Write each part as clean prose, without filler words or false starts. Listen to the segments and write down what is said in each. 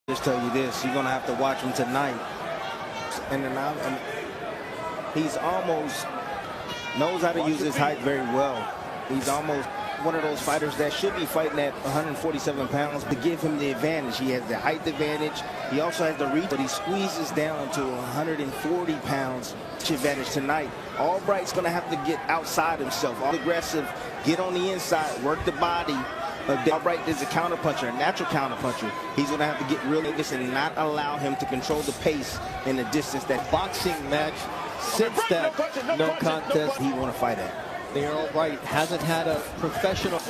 Just tell you this, you're gonna have to watch him tonight. And he's almost knows how to use his height very well. He's almost one of those fighters that should be fighting at 147 pounds to give him the advantage. He has the height advantage. He also has the reach, but he squeezes down to 140 pounds advantage tonight. Albright's going to have to get outside himself, all aggressive, get on the inside, work the body. Albright is a counterpuncher, a natural counterpuncher. He's going to have to get real nervous and not allow him to control the pace and the distance. That boxing match since that no contest he want to fight at. Albright hasn't had a professional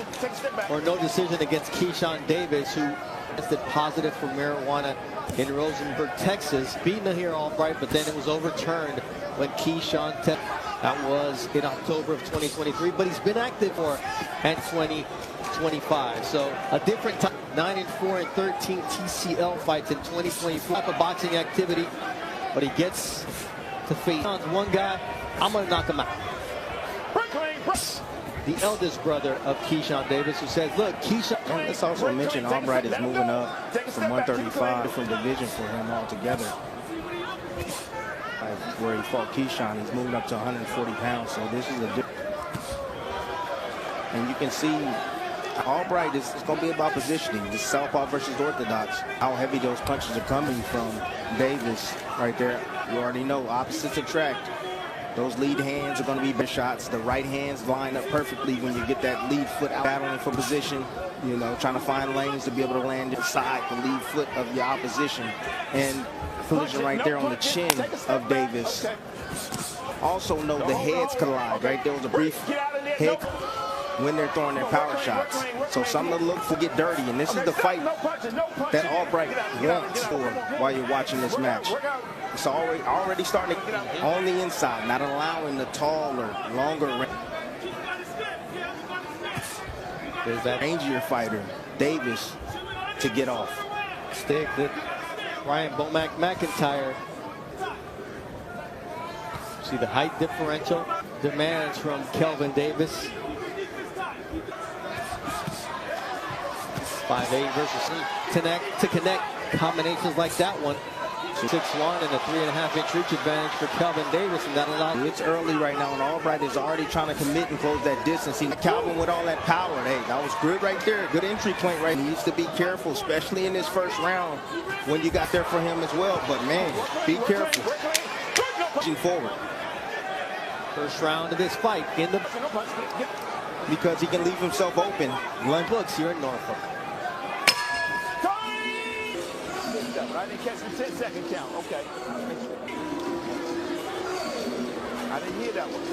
or no decision against Keyshawn Davis, who tested positive for marijuana in Rosenberg, Texas. Beating Albright, but then it was overturned when Keyshawn tested. That was in October of 2023, but he's been active for at 2025. So a different time. 9-4 and 13 TCL fights in 2024. Type of boxing activity, but he gets to face one guy. I'm going to knock him out. The eldest brother of Keyshawn Davis, who says, look, Keyshawn. Let's also mention Albright is moving up from 135, different division for him altogether. Where he fought Keyshawn, he's moving up to 140 pounds. So this is a different. And you can see Albright is going to be about positioning. This southpaw versus orthodox. How heavy those punches are coming from Davis right there. You already know, opposites attract. Those lead hands are going to be big shots. The right hands line up perfectly when you get that lead foot out, battling for position, you know, trying to find lanes to be able to land inside the lead foot of your opposition. And collision right there on the chin of Davis. Also know the heads collide, right? There was a brief head when they're throwing their power shots. So something to look for, get dirty. And this is the fight that Albright wants for while you're watching this match. It's already starting on the inside, not allowing the taller, longer range. There's that rangier fighter, Davis, to get off. Stick that Ryan Bomac McIntyre. See the height differential demands from Kelvin Davis. 5'8" versus to connect combinations like that one. 6'1" and a 3.5-inch reach advantage for Kelvin Davis, and that allows. It's early right now, and Albright is already trying to commit and close that distance. Calvin with all that power. Hey, that was good right there. Good entry point right. He needs to be careful, especially in this first round when you got there for him as well. But man, be careful. Pushing forward. First round of this fight in the because he can leave himself open. Lunch books here in Norfolk. I didn't catch the 10-second count. Okay. I didn't hear that one.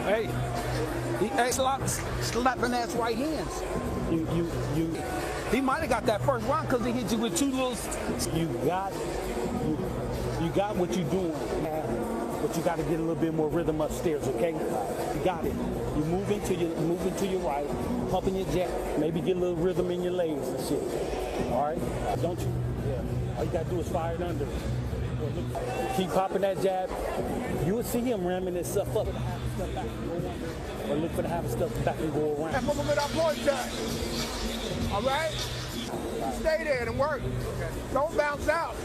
Hey, he slapping ass right hands. He might have got that first round because he hit you with two little. You got what you're doing, but you got to get a little bit more rhythm upstairs. Okay, you got it. You're moving to your right, pumping your jack. Maybe get a little rhythm in your legs and shit. All right, don't you? Yeah. All you gotta do is fire it under. Keep popping that jab. You will see him ramming this stuff up. Or look for the half stuff back and go around. That's what our boys done. All right? Stay there and work. Don't bounce out.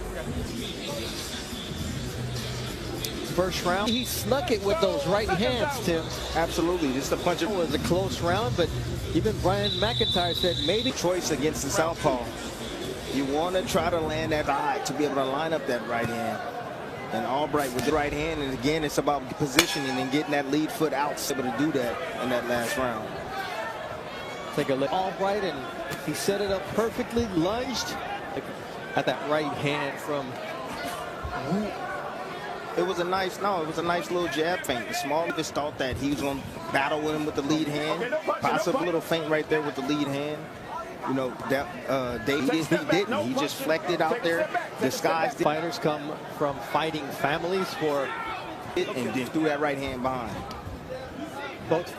First round, he snuck it with those right hands, Tim. Absolutely. This is the punch. It was a close round, but even Brian McIntyre said maybe choice against the southpaw. You want to try to land that eye to be able to line up that right hand. And Albright with the right hand, and again, it's about positioning and getting that lead foot out, able to do that in that last round. Take a look. Albright, and he set it up perfectly, lunged at that right hand from. It was a nice little jab feint. The small just thought that he was going to battle with him with the lead hand. Possible little feint right there with the lead hand. You know, that he didn't. He just flecked out there, disguised it. Fighters come from fighting families for it, and then threw that right hand behind. Both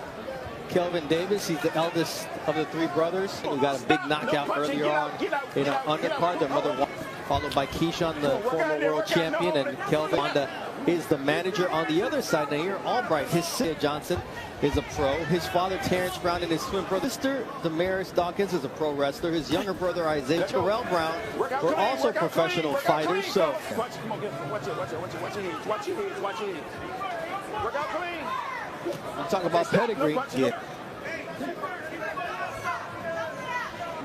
Kelvin Davis, he's the eldest of the three brothers, who got a big knockout earlier on in an undercard. Their mother followed by Keyshawn, the former world champion, and Kelvin Honda is the manager. On the other side, Nair Albright, his sister Johnson is a pro. His father, Terrence Brown, and his twin brother, sister Damaris Dawkins, is a pro wrestler. His younger brother, Isaiah Terrell Brown, were also professional fighters. So, watch your knees. Work out clean. I'm talking about pedigree. Yeah.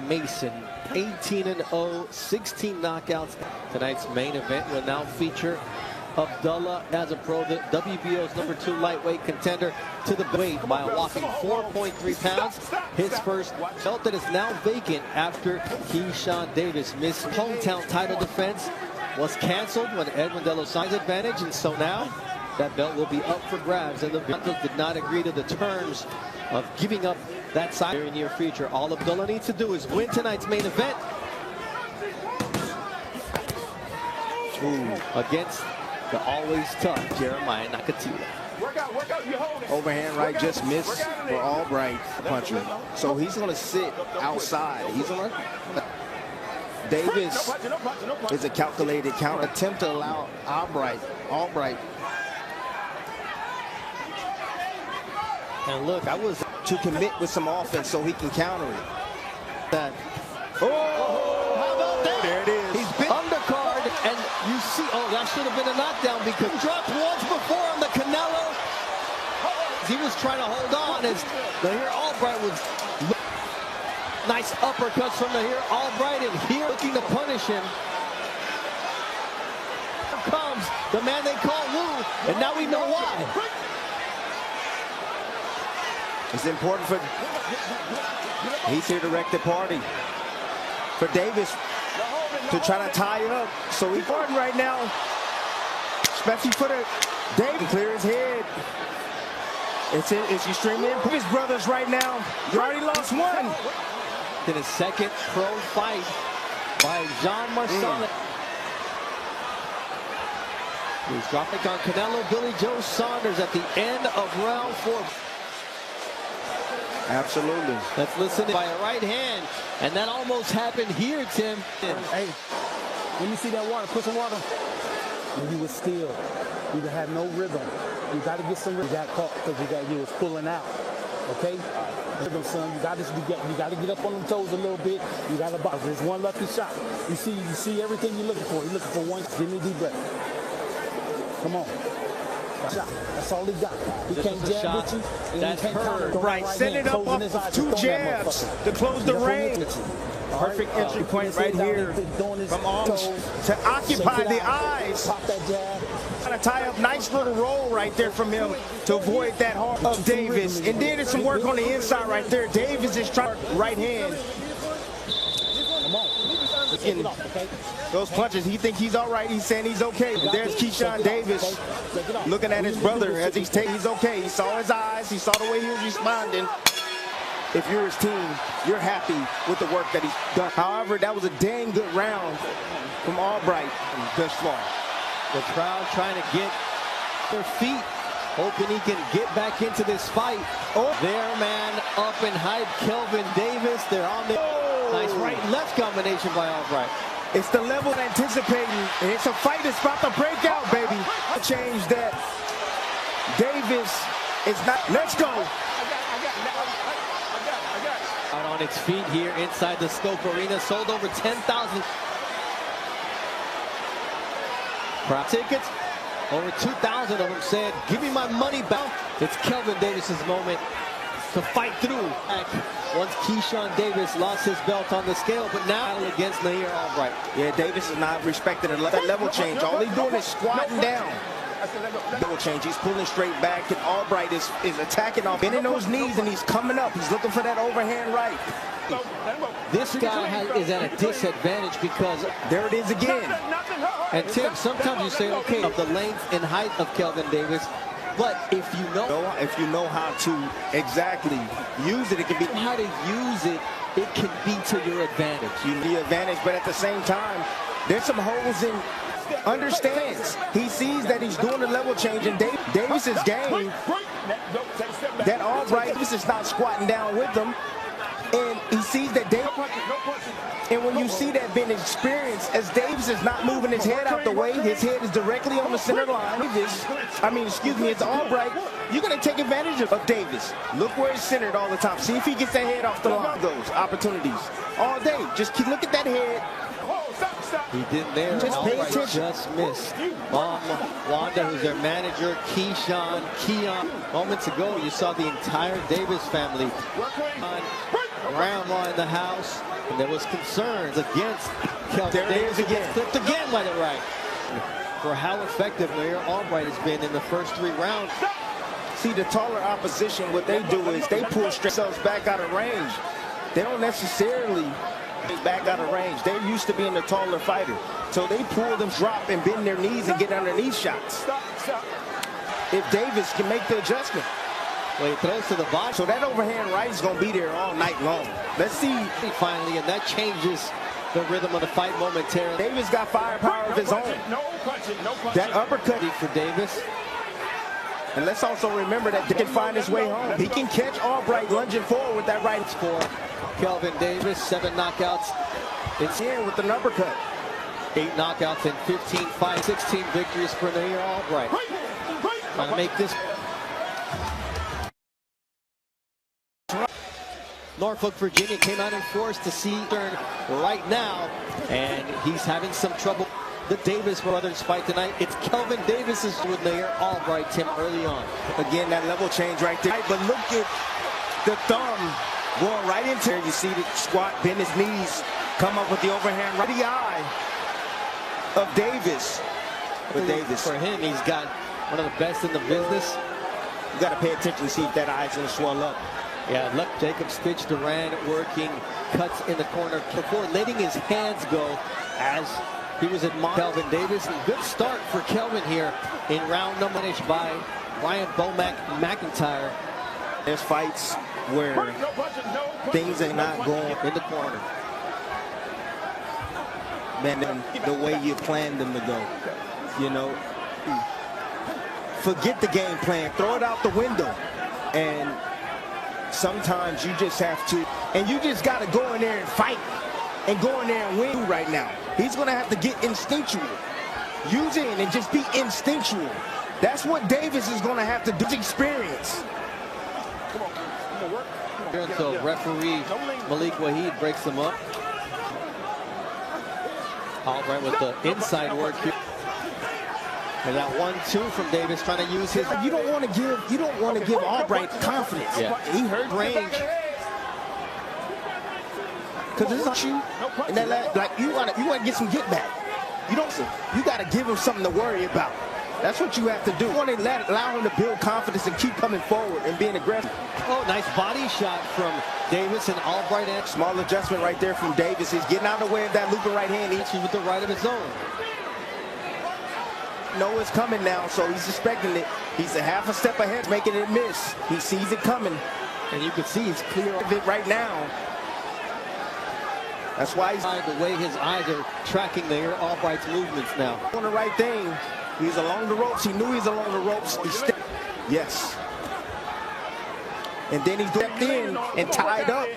Mason, 18-0, 16 knockouts. Tonight's main event will now feature Abdullah as a pro, the WBO's #2 lightweight contender to the weight by a whopping 4.3 pounds. His first belt that is now vacant after Keyshawn Davis missed hometown title defense was canceled when Edwin De Los Angeles advantage, and so now that belt will be up for grabs, and the Broncos did not agree to the terms of giving up that side in the near future. All Abdullah needs to do is win tonight's main event against the always tough Jeremiah Nakathila. Work out, you hold it. Overhand right just missed for Albright puncher. So he's going to sit outside. He's going to... Davis is a calculated counter attempt to allow Albright. And look, I was to commit with some offense so he can counter it. that. Oh! How about that? There it is. He's been undercard, and you see, oh, that should have been a knockdown because he dropped once before on the Canelo. He was trying to hold on as Nair Albright was. Nice uppercuts from Nair Albright, and here looking to punish him. Here comes the man they call Wu, and now we know why. It's important for... He's here to wreck the party. For Davis to try to tie it up. So he's important right now. Especially for the... Davis clear his head. It's extremely important. His brothers right now. You already lost one. In his second pro fight by John Marcellus. He's dropping on Canelo Billy Joe Saunders at the end of round 4. Absolutely. Let's listen by a right hand, and that almost happened here, Tim. Hey, when you see that water, put some water. And you was still. You have no rhythm. You got to get some rhythm. You got caught because you was pulling out. Okay? Rhythm, son. You got to get up on them toes a little bit. You got to box. There's one lucky shot. You see everything you're looking for. You're looking for one. Give me a deep breath. Come on. That's all he got. He can't jab with you. That's heard. Right, set it up off two jabs to close the range. Perfect entry point right here from arms to occupy the eyes. Pop that jab. Trying to tie up, nice little roll right there from him to avoid that heart of Davis. And then there's some work on the inside right there. Davis is trying right hand. Come on. Those punches, he thinks he's all right. He's saying he's okay. There's Keyshawn Davis looking at his brother as he's okay. He saw his eyes. He saw the way he was responding. If you're his team, you're happy with the work that he's done. However, that was a dang good round from Albright thus far. The crowd trying to get their feet, hoping he can get back into this fight. Oh, their man up and hype, Kelvin Davis. They're on the nice right-left combination by Albright. It's the level of anticipating. And it's a fight that's about to break out, baby. Change that. Davis is not. Let's go. Out on its feet here inside the Scope Arena. Sold over 10,000 crowd tickets. Over 2,000 of them said, give me my money back. It's Kelvin Davis's moment to fight through. Once Keyshawn Davis lost his belt on the scale, but now against Nair Albright. Yeah, Davis is not respecting that level change. All he's doing is squatting down. Level change. He's pulling straight back, and Albright is attacking off, bending those knees, and he's coming up. He's looking for that overhand right. This guy is at a disadvantage because there it is again. And Tim, sometimes you say, okay, of the length and height of Kelvin Davis, but if you know how to exactly use it, it can be how to use it. It can be to your advantage. You need the advantage, but at the same time, there's some holes in. Understands. He sees that he's doing the level change, and Davis's game. That Albright Davis is not squatting down with him. And he sees that Davis, and when you see that being experienced, as Davis is not moving his head out the way, his head is directly on the center line. It's Albright. You're going to take advantage of Davis. Look where it's centered all the time. See if he gets that head off the line. Those opportunities all day. Just look at that head. He didn't there. Just pay Albright attention. just missed. Wanda, who's their manager, Keyshawn, Keon. Moments ago, you saw the entire Davis family on grandma in the house, and there was concerns against Kelvin Davis. Again, flipped again by the right. For how effective Mayor Albright has been in the first 3 rounds. See, the taller opposition, what they do is they pull themselves back out of range. They don't necessarily back out of range. They're used to being the taller fighter. So they pull them, drop, and bend their knees and get underneath shots. If Davis can make the adjustment. Well, he throws to the body. So that overhand right is going to be there all night long. Let's see. Finally, and that changes the rhythm of the fight momentarily. Davis got firepower of his own. That uppercut For Davis. And let's also remember that he can find his way home. He can catch Albright lunging forward with that right. For Kelvin Davis, 7 knockouts. It's here with an uppercut. 8 knockouts and 15 fights, 16 victories for Mayor Albright. Trying to make this. Norfolk, Virginia came out in force to see Stern right now, and he's having some trouble. The Davis brothers fight tonight. It's Kelvin Davis's with Mayor Albright, Tim, early on. Again, that level change right there. But look at the thumb going right into there. You see the squat, bend his knees, come up with the overhand right in the eye of Davis. But Davis, For him, he's got one of the best in the business. you got to pay attention to see if that eye's going to swell up. Yeah, look, Jacob Stitch Duran working cuts in the corner before letting his hands go as he was admonished. Kelvin Davis, and good start for Kelvin here in round number finished by Ryan Bomack McIntyre. There's fights where things are not going In the corner. man, the way you planned them to go. You know, forget the game plan, throw it out the window. And sometimes you just have to, and you just got to go in there and fight and go in there and win right now. He's going to have to get instinctual. Use it and just be instinctual. That's what Davis is going to have to do. Experience. So referee Malik Wahid breaks them up. Albright with the inside work here. And that 1-2 from Davis trying to use his. You don't want to give Albright confidence. Yeah. He hurt range. Because this is you. And that, like you want to get some get back. You got to give him something to worry about. That's what you have to do. You want to allow him to build confidence and keep coming forward and being aggressive. Oh, nice body shot from Davis and Albright. Small adjustment right there from Davis. He's getting out of the way of that looping right hand. He's with the right of his own. Know it's coming now, so he's expecting it. He's a half a step ahead, making it miss. He sees it coming. And you can see he's clear Of it right now. That's why he's the way his eyes are tracking Mayor Albright's movements now. doing the right thing. He's along the ropes. He knew he was along the ropes. Yes. And then he stepped in and tied up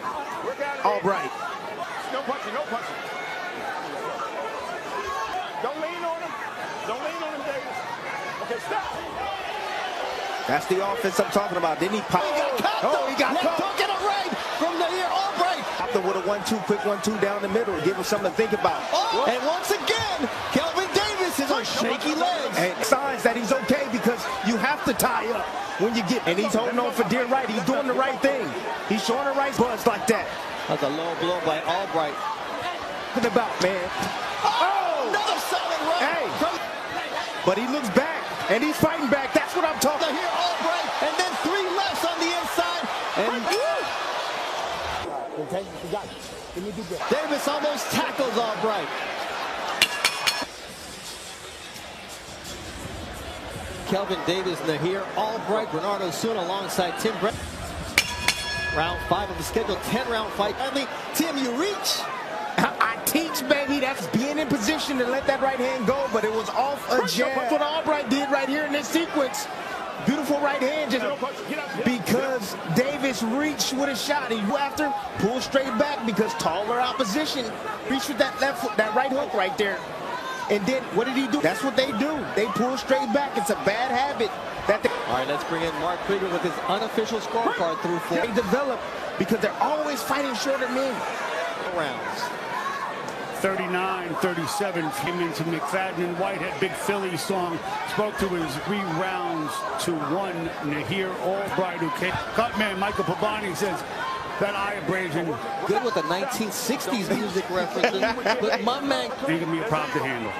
Albright. No punching, no punching. Don't lean on him. Don't lean on him, Davis. Okay, stop. That's the offense I'm talking about. Didn't he pop? He got caught. Don't get it right from Mayor Albright. Popped him with a 1-2, quick 1-2 down the middle. Give him something to think about. Oh, and once again, Kelvin Davis is on shaky legs. And signs that he's okay because you have to tie up when you get. And he's holding on for dear right. He's doing the right thing. He's showing the right buzz like that. That's a low blow by Albright. What about, man? Oh! Another solid right. Hey! But he looks back, and he's fighting back. That's what I'm talking about. Here, Albright, and then 3 lefts on the inside. And Okay, you got it. Let me do that. Davis almost tackles Albright. Kelvin Davis, Nahir Albright, Bernardo Soon alongside Tim Brett. Round 5 of the schedule, 10-round fight. Tim, you reach. I teach, baby. That's being in position. position to let that right hand go, but it was off a jab. That's what Albright did right here in this sequence. Beautiful right hand, just because Davis reached with a shot. He after, pulled straight back because taller opposition. Reached with that left foot, that right hook right there. And then what did he do? That's what they do. They pull straight back. It's a bad habit. All right, let's bring in Mark Krieger with his unofficial scorecard through 4. They develop because they're always fighting shorter men. Rounds. 39-37 came into McFadden and Whitehead. Big Philly song spoke to his 3 rounds to 1. Nahir Albright, who came. Cutman Michael Pabani says that eye abrasion. Good with the 1960s music references, but my man. Ain't gonna be a problem to handle.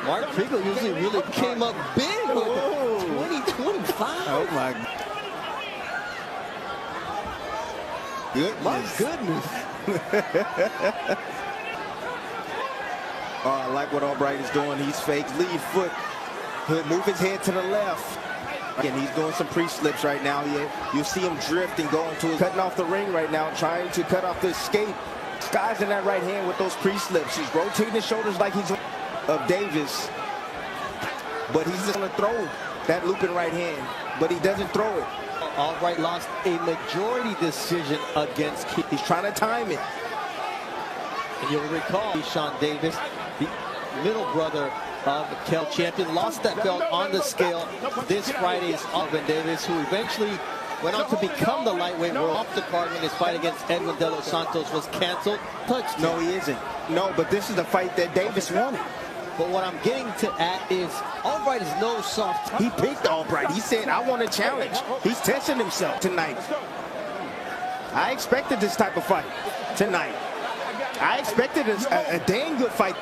Mark Krieger usually really came up big with 20-25. Oh my goodness. My goodness. I like what Albright is doing. He's fake lead foot. He'll move his head to the left. Again, he's doing some pre-slips right now. You see him drift and going to cutting off the ring right now, trying to cut off the escape. Skies in that right hand with those pre-slips. He's rotating his shoulders like he's of Davis. But he's just going to throw that looping right hand. But he doesn't throw it. Albright lost a majority decision against Keith. He's trying to time it. And you'll recall Keyshawn Davis, the middle brother of the Kel champion, lost that belt on the scale this Friday's Alvin Davis, who eventually went on to become the lightweight world. Off the card when his fight against Edwin De Los Santos was canceled. Touched. No, he isn't. No, but this is the fight that Davis wanted. But what I'm getting to at is Albright is no soft. He picked Albright. He said, I want a challenge. He's testing himself tonight. I expected this type of fight tonight. I expected a dang good fight.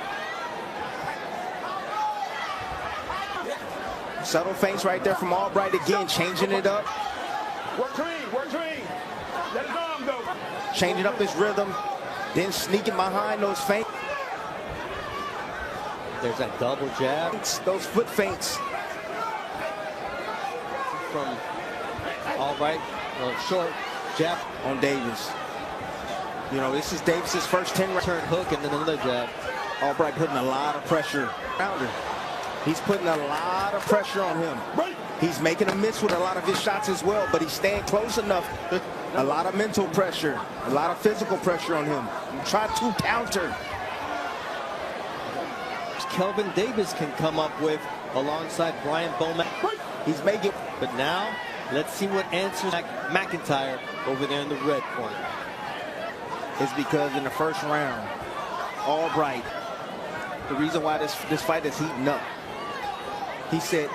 Subtle feints right there from Albright again, changing it up. Work clean, work clean. Let his arm go. Changing up his rhythm, then sneaking behind those feints. There's that double jab. Those foot feints. From Albright, short jab on Davis. You know, this is Davis's first 10 turn hook and then another jab. Albright putting a lot of pressure around her. He's putting a lot of pressure on him. He's making a miss with a lot of his shots as well, but he's staying close enough. A lot of mental pressure, a lot of physical pressure on him. Try to counter. Kelvin Davis can come up with alongside Brian Bowman. He's making. But now, let's see what answers McIntyre over there in the red corner. It's because in the first round, Albright, the reason why this fight is heating up, he said,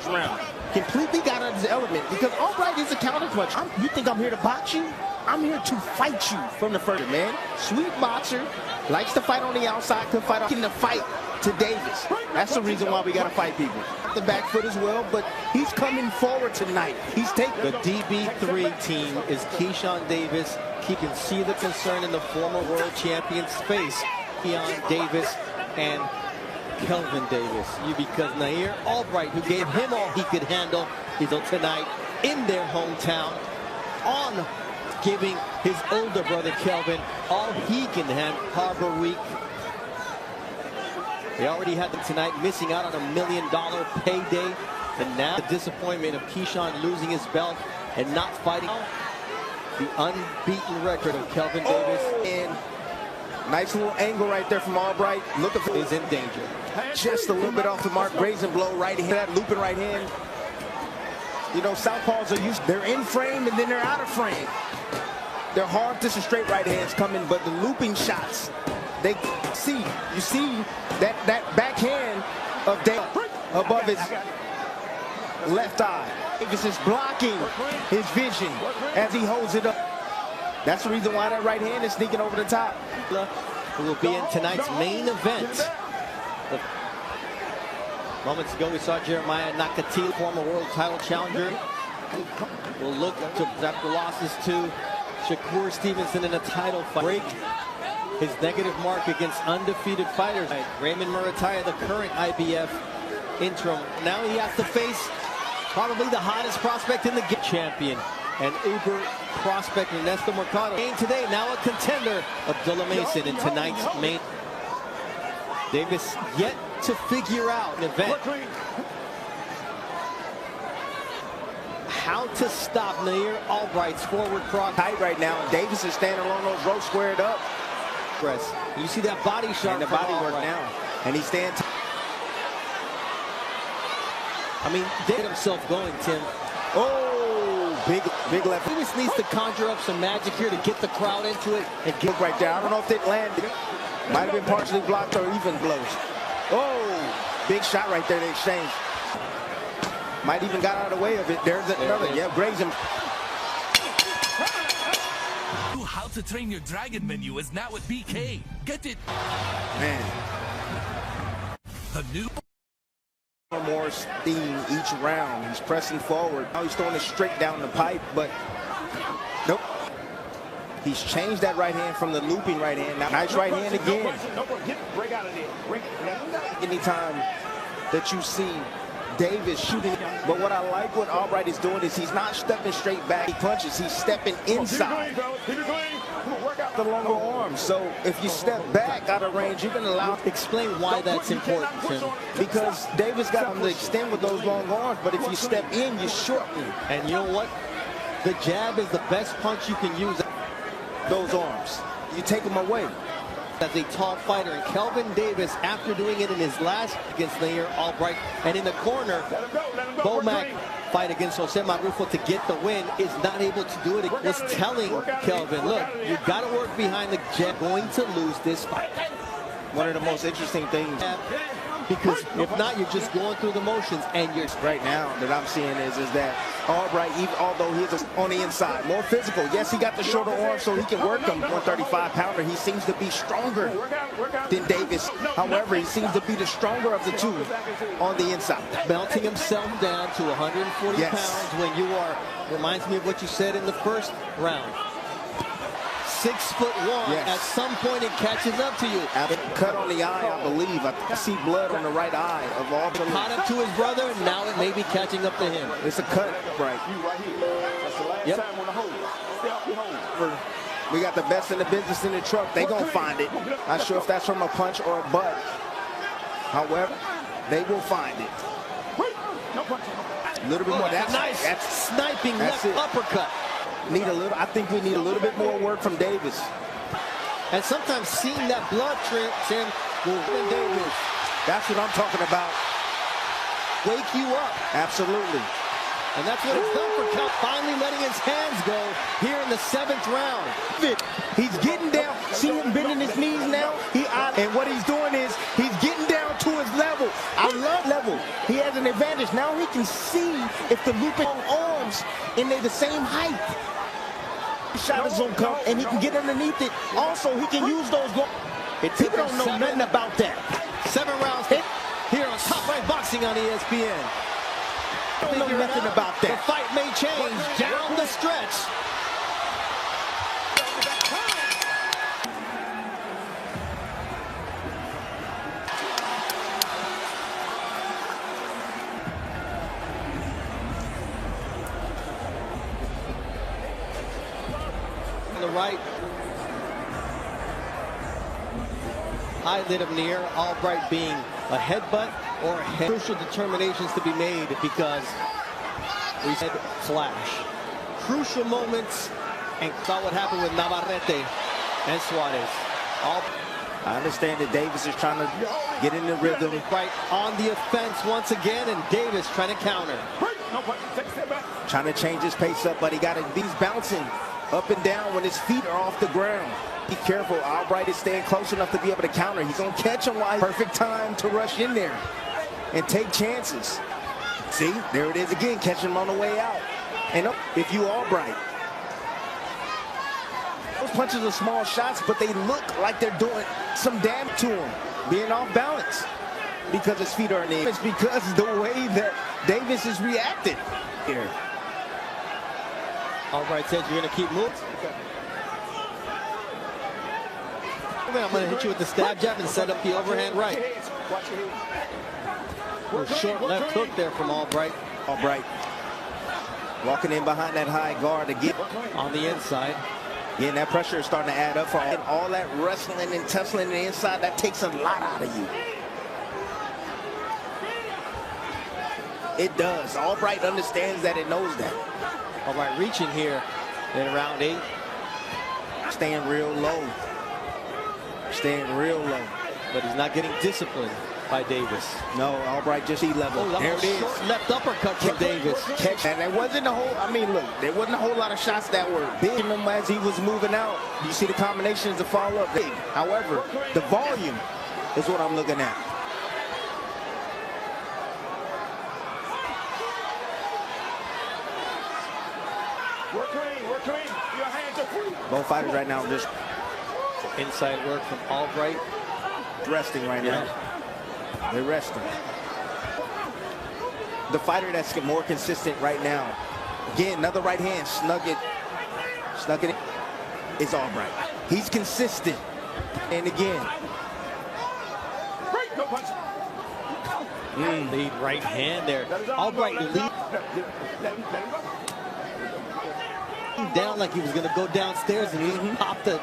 round, completely got out of his element because Albright is a counterpunch. You think I'm here to box you? I'm here to fight you from the first, man. Sweet boxer, likes to fight on the outside, could fight off in the fight to Davis. That's the reason why we got to fight people. The back foot as well, but he's coming forward tonight. He's taking. The DB3 team is Keyshawn Davis. You can see the concern in the former world champion's face. Keyshawn Davis and Kelvin Davis. Because Nahir Albright, who gave him all he could handle, is on tonight in their hometown on giving his older brother Kelvin all he can handle. Harbor Week. They already had them tonight, missing out on $1 million payday. And now the disappointment of Keyshawn losing his belt and not fighting. The unbeaten record of Kelvin Davis. And nice little angle right there from Albright. Looking for is in danger. Just a little bit off the mark. Grazing blow right hand. That looping right hand. You know, southpaws are used. They're in frame and then they're out of frame. They're hard. This is straight right hands coming, but the looping shots. They see. You see that backhand of Davis above his left eye. Davis is blocking his vision as he holds it up. That's the reason why that right hand is sneaking over the top. Who will be in tonight's main event. Moments ago, we saw Jeremiah Nakathila, former world title challenger. Will look to after losses to Shakur Stevenson in a title fight. Break his negative mark against undefeated fighters. Raymond Murataya, the current IBF interim. Now he has to face probably the hottest prospect in the champion. and uber prospect Ernesto Mercado. Today, now a contender, Abdullah Mason in tonight's main. Davis yet to figure out an event. How to stop Nair Albright's forward cross. Tight right now. Davis is standing along those ropes squared up. You see that body shot and the body work now. And he's standing. I mean, get himself going, Tim. Oh, big left. Davis needs to conjure up some magic here to get the crowd into it and get right there. I don't know if it landed. Might have been partially blocked or even blows. Oh, big shot right there. The exchange. Might even got out of the way of it. There's another. Yeah, grazed him. How to Train Your Dragon menu is now at BK. Get it. Man. The new more steam each round. He's pressing forward. Now he's throwing it straight down the pipe, but nope. He's changed that right hand from the looping right hand. Now, nice right hand again. Anytime that you see Davis shooting, but what I like what Albright is doing is he's not stepping straight back. He punches, he's stepping inside. The longer arms. So if you step back out of range, you're going to allow. Explain why that's important, Tim. Because Davis got him to extend with those long arms, but if you step in, you shorten. And you know what? The jab is the best punch you can use. Those arms, you take them away. As a tall fighter, and Kelvin Davis, after doing it in his last against Nair Albright, and in the corner, Bomac fight against Jose Marufo to get the win, is not able to do it. It was telling Kelvin, look, you got to work behind the jab. Going to lose this fight. One of the most interesting things, because if not, you're just going through the motions, and you're right now that I'm seeing is that Albright, even although he's on the inside, more physical. Yes, he got the shorter arm so he can work him. 135-pounder. He seems to be stronger than Davis. However, he seems to be the stronger of the two on the inside. Belting himself down to 140 pounds when you are, reminds me of what you said in the first round. 6'1", at some point it catches up to you. Cut on the eye, I believe. I see blood on the right eye of all. Caught up to his brother, and now it may be catching up to him. It's a cut, right? Yep. We got the best in the business in the truck. They gonna find it. Not sure if that's from a punch or a butt. However, they will find it. A little bit more. That's nice. That's sniping left uppercut. I think we need a little bit more work from Davis. And sometimes seeing that blood, Tim, will win Davis. That's what I'm talking about. Wake you up. Absolutely. And that's what it's done for Cal. Finally letting his hands go here in the 7th round. He's getting down. See him bending his knees now? And what he's doing is he's getting down to his level. I love level. He has an advantage. Now he can see if the looping arms and they're the same height. Shot is gonna come and he can get underneath it. Also, he can use those. People don't know nothing about that. 7 rounds here on Top Rank Boxing on ESPN. Don't know nothing about that. The fight may change down the stretch. On the right eyelid of Nair Albright being a headbutt or a head. Crucial determinations to be made because we said clash. Crucial moments, and saw what happened with Navarrete and Suarez. I understand that Davis is trying to get in the rhythm. Right on the offense once again, and Davis trying to counter. Trying to change his pace up, but he's bouncing up and down when his feet are off the ground. Be careful. Albright is staying close enough to be able to counter. He's going to catch him while perfect time to rush in there and take chances. See, there it is again, catching him on the way out. And up, if you Albright. Those punches are small shots, but they look like they're doing some damage to him, being off balance because his feet are in the air. It's because the way that Davis is reacting here. Albright says you're going to keep moving. I'm going to hit you with the stab jab and set up the overhand right. A short left hook there from Albright. Albright. Walking in behind that high guard to get On the inside. Again, that pressure is starting to add up for all that wrestling and tussling on the inside. That takes a lot out of you. It does. Albright understands that. It knows that. Albright reaching here in round 8. Staying real low. Staying real low. But he's not getting disciplined by Davis. No, Albright just E-level. Oh, there it is. Short left uppercut from Davis. Catch. And there wasn't a whole, I mean, look, there wasn't a whole lot of shots that were big as he was moving out. You see the combinations to follow up big. However, the volume is what I'm looking at. We're clean. Your hands are free. Both fighters right now just Inside work from Albright. resting right now. They're resting. The fighter that's more consistent right now. Again, another right hand, snuck it in, is Albright. He's consistent. And again. Lead right hand there. Albright lead down like he was going to go downstairs and he popped it.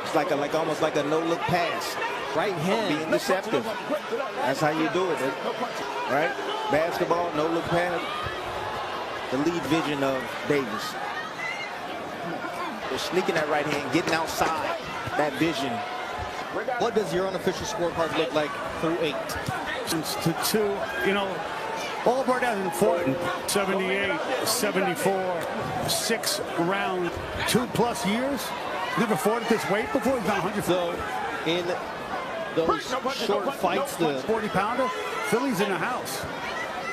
It's like almost like a no-look pass. Right hand. Being deceptive. That's how you do it. Right? Basketball, no-look pass. The lead vision of Davis. They're sneaking that right hand, getting outside that vision. What does your unofficial scorecard look like through 8? To 2, you know, Albright hasn't fought in 78, 74, 6 round, 2+ years. Never fought at this weight before. He's not 100. So in those short fights, the 40-pounder, Philly's in the house.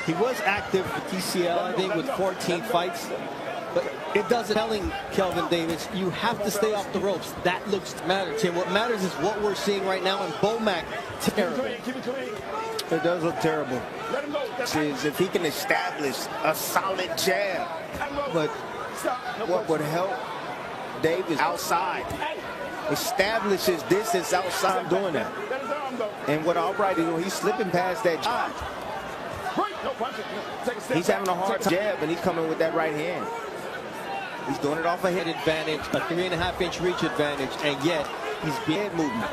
he was active for TCL, I think, with 14 fights. But it doesn't telling Kelvin Davis, you have to stay off the ropes. That looks to matter, Tim. What matters is what we're seeing right now in Bomac. Terrible. It does look terrible. Is if he can establish a solid jab. But what would help Davis outside establishes distance outside doing that. And what Albright is doing, he's slipping past that jab. He's having a hard time jab, and he's coming with that right hand. He's doing it off a head Advantage, a 3.5-inch reach advantage, and yet he's being movement.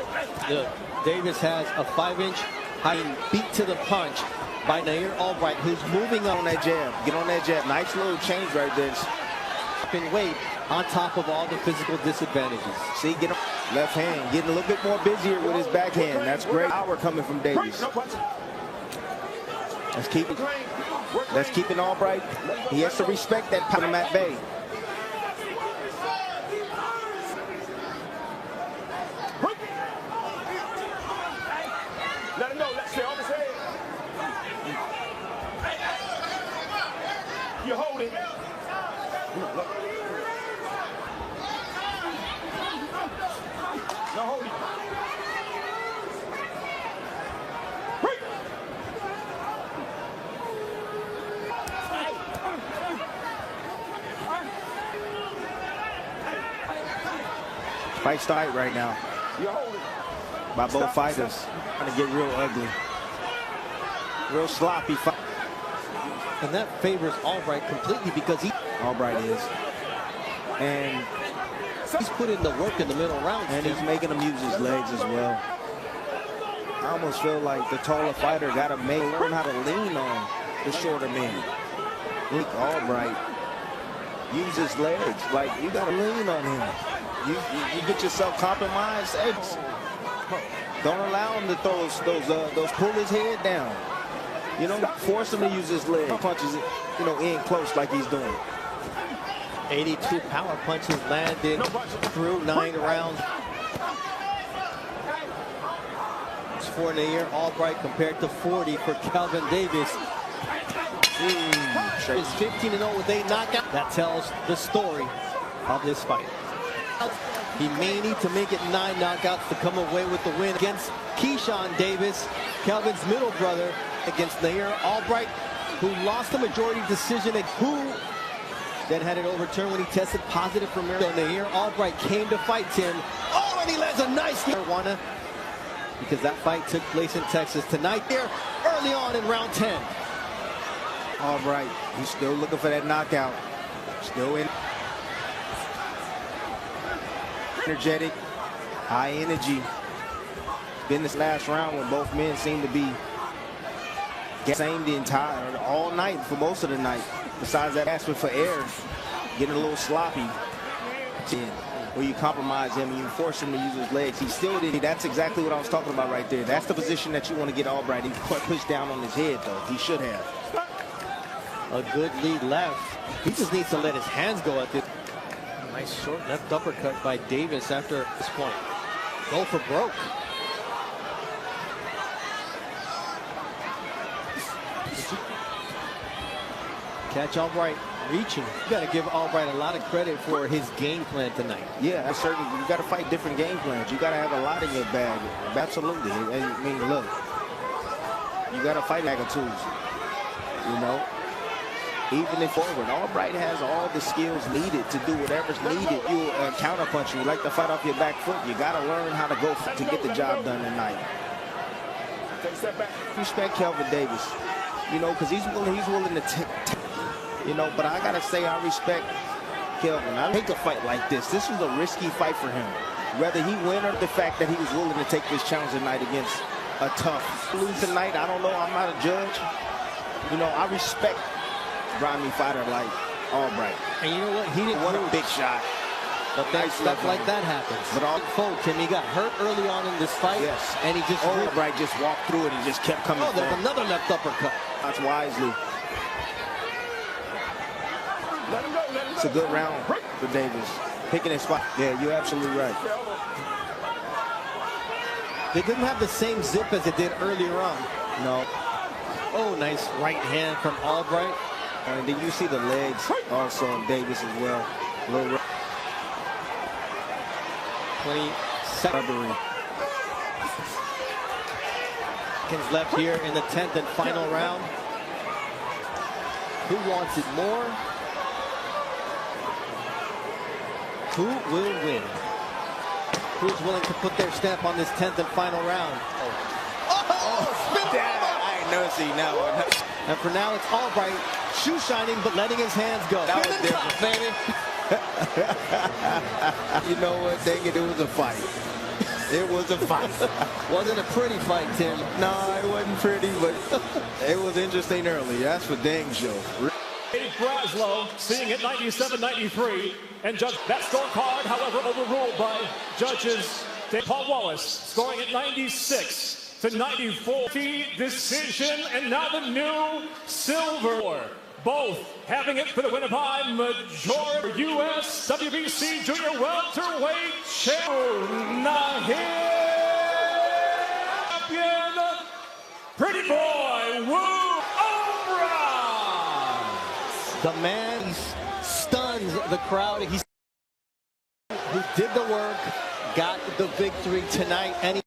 Look, Davis has a 5-inch high beat to the punch by Nair Albright, who's moving on that jab. Get on that jab. Nice little change right there. in weight on top of all the physical disadvantages. See, get on left hand, getting a little bit more busier with his backhand. That's great power coming from Davis. That's keeping Albright. He has to respect that power at bay. Let him go. Let's stay on his head. You hold it. No, hold it. Fight start right now by both fighters. Trying to get real ugly. Real sloppy fight. And that favors Albright completely because Albright is. And he's put in the work in the middle rounds. And he's making him use his legs as well. I almost feel like the taller fighter got to learn how to lean on the shorter man. Look, Albright, use his legs. Like, you got to lean on him. You get yourself compromised. Don't allow him to throw those pull his head down. You know, force him to use his leg. Punches it, in close like he's doing. 82 power punches landed through 9 rounds. It's for Nair Albright compared to 40 for Kelvin Davis. Is 15-0 with 8 knockouts. That tells the story of this fight. He may need to make it 9 knockouts to come away with the win against Keyshawn Davis, Kelvin's middle brother, against Nair Albright, who lost the majority decision and who then had it overturned when he tested positive for marijuana. Nair Albright came to fight Tim. Oh, and he lands a nice marijuana because that fight took place in Texas tonight here early on in round 10. Albright, he's still looking for that knockout. Still in. Energetic, high energy. Been this last round when both men seem to be same the entire, all night for most of the night. Besides that, asking for air, getting a little sloppy. Where you compromise him and you force him to use his legs. He still did. That's exactly what I was talking about right there. That's the position that you want to get Albright. He pushed down on his head, though. He should have. A good lead left. He just needs to let his hands go at this. Nice short left uppercut by Davis after this point. Go for broke. Catch Albright reaching. You got to give Albright a lot of credit for his game plan tonight. Yeah, that's certain. You got to fight different game plans. You got to have a lot in your bag. Absolutely. I mean, look, you got to fight bag of tools. You know, even if forward, Albright has all the skills needed to do whatever's needed. You counterpunch. You like to fight off your back foot. You got to learn how to go to get the job done tonight. Respect Kelvin Davis. You know, because he's willing to take. You know, but I gotta say I respect Kelvin. I hate a fight like this. This was a risky fight for him. Whether he win or the fact that he was willing to take this challenge tonight against a tough lose tonight, I don't know. I'm not a judge. You know, I respect grimy fighter like Albright. And you know what? He didn't want a big shot. But then stuff like that happens. But he got hurt early on in this fight. Yes. And he just Albright just walked through it and just kept coming. Oh, there's another left uppercut. That's wisely. It's a good round for Davis. Picking his spot. Yeah, you're absolutely right. They didn't have the same zip as it did earlier on. No. Oh, nice right hand from Albright. And then you see the legs also on Davis as well. A little 20 seconds left here in the 10th and final round. Who wants it more? Who will win? Who's willing to put their stamp on this 10th and final round? I ain't never seen that one. And for now, it's Albright shoe shining, but letting his hands go. That was different, baby. You know what? Dang it, it was a fight. It was a fight. Wasn't a pretty fight, Tim. No, it wasn't pretty, but it was interesting early. That's for dang sure. Dave Braslow seeing it 97-93, and judge that scorecard, however, overruled by judges Paul Wallace, scoring at 96-94. Decision, and now the new silver. Both having it for the winner by majority. U.S. WBC Junior Welterweight champion, Pretty Boy Woo Albright. The man stuns the crowd. He who did the work, got the victory tonight, and he